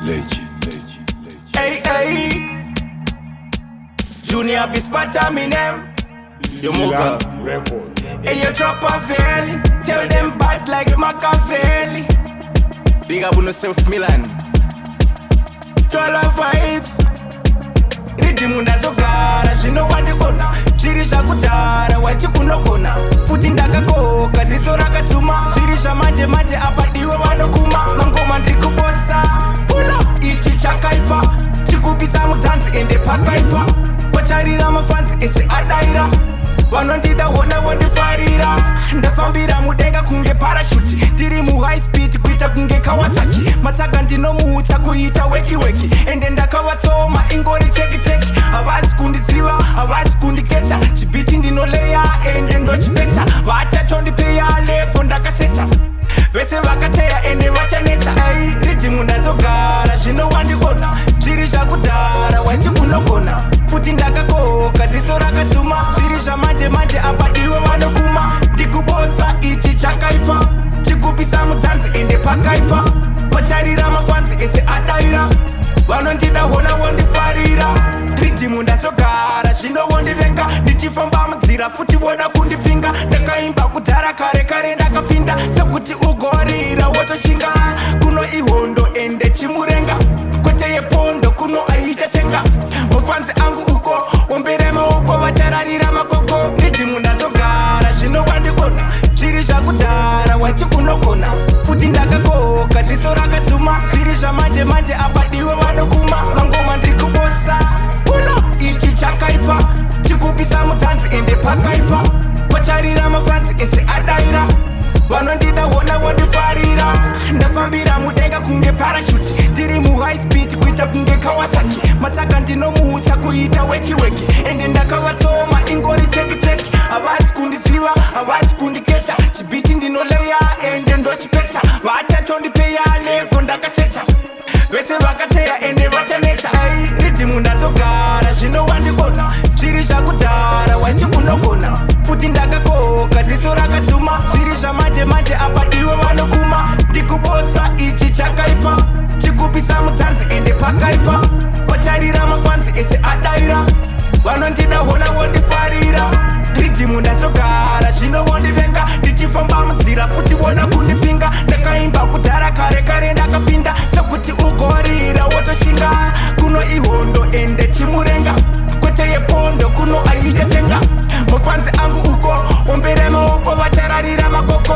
Hey, hey. Junior be Sparta, me name. Milan record. Hey, you drop a fairly. Tell them bad like Machiavelli. Big up on yourself, Milan. Twala vibes. Riddim Zvakudhara, zvino wandikona. Zviri Zvakudhara, wachi unogona. Futi ndakakoka, ziso rakasuma. Zviri zvamanje manje apadiwe vanokuma. Mangoma ndikuposa. Pull up, ichi chakaipa. Chikubisa mutanzi ende pakaipa. Pacharira mafanzi ese adaira. Vanondida hona vondifarira. Ndafambira mudenga kunge parachute. Tiri mu high speed kuita kunge Kawasaki. Matsaga ndinomuutsa kuita weki weki. Ende ndakavatsoma ingori cheki cheki. Havasi kundiziva, havasi kundiketa. Chibiti ndinoleya ende ndochipeta. Vachachondipeya levo ndakaseta. Vese vakateya ende vachaneta. Hey, Riddim Zvakudhara, zvino wandikona. Zviri Zvakudhara, wachi unogona. Futi ndakakoka, ziso rakasuma. Zviri zvamanje manje apadiwe vanokuma. Ndikubosa ichi chakaipa. Chikupisa mutanzi ende pakaipa. Pacharira mafanzi ese adaira. Vanondida hona vondifarira. Riddim Zvakudhara, zvino vondivenga. Ndichifamba munzira futi voda kundipinga. Ndakaimba kudhara kare kare ndakapinda. Sekuti ugorira wotoshinga. Kuno ihondo ende chimurenga. Kwete yepondo kuno aichatenga. Mafanzi angu uko ombere maoko vachararira makoko. Riddim Zvakudhara, zvino wandikona. Zviri Zvakudhara, wachi unogona. Futi ndakakoka, ziso rakasuma. Zviri zvamanje manje apadiwe vanokuma. Mangoma ndikuposa. Pull up, ichi chakaipa. Chikubisa mutanzi ende pakaipa. Pacharira mafanzi ese adaira. Vanondida hona vondifarira. Ndafambira mudenga kunge parachute. Tiri mu high speed kuita kunge Kawasaki. Matsaga ndinomuutsa kuita weki weki. Ende ndakavatsoma ingori cheki cheki. Havasi kundiziva, havasi kundiketa. Chibiti ndinoleya ende ndochipeta. Vachachondipeya levo ndakaseta. Vese vakateya ende vachaneta. Hey, Riddim Zvakudhara, zvino wandikona. Zviri Zvakudhara, wachi unogona. Futi ndakakoka, ziso rakasuma. Zviri zvamanje manje apadiwe vanokuma. Ndikubosa ichi chakaipa. Chikupisa mutanzi ende pakaipa. Pacharira mafanzi ese adaira. Vanondida hona vondifarira. Riddim Zvakudhara, zvino vondivenga. Ndichifamba munzira futi voda kundipinga. Ndakaimba kudhara kare kare ndakapinda. Sekuti ugorira wotoshinga. Kuno ihondo ende chimurenga. Kwete yepondo kuno aichatenga. Mafanzi angu uko ombere maoko vachararira makoko.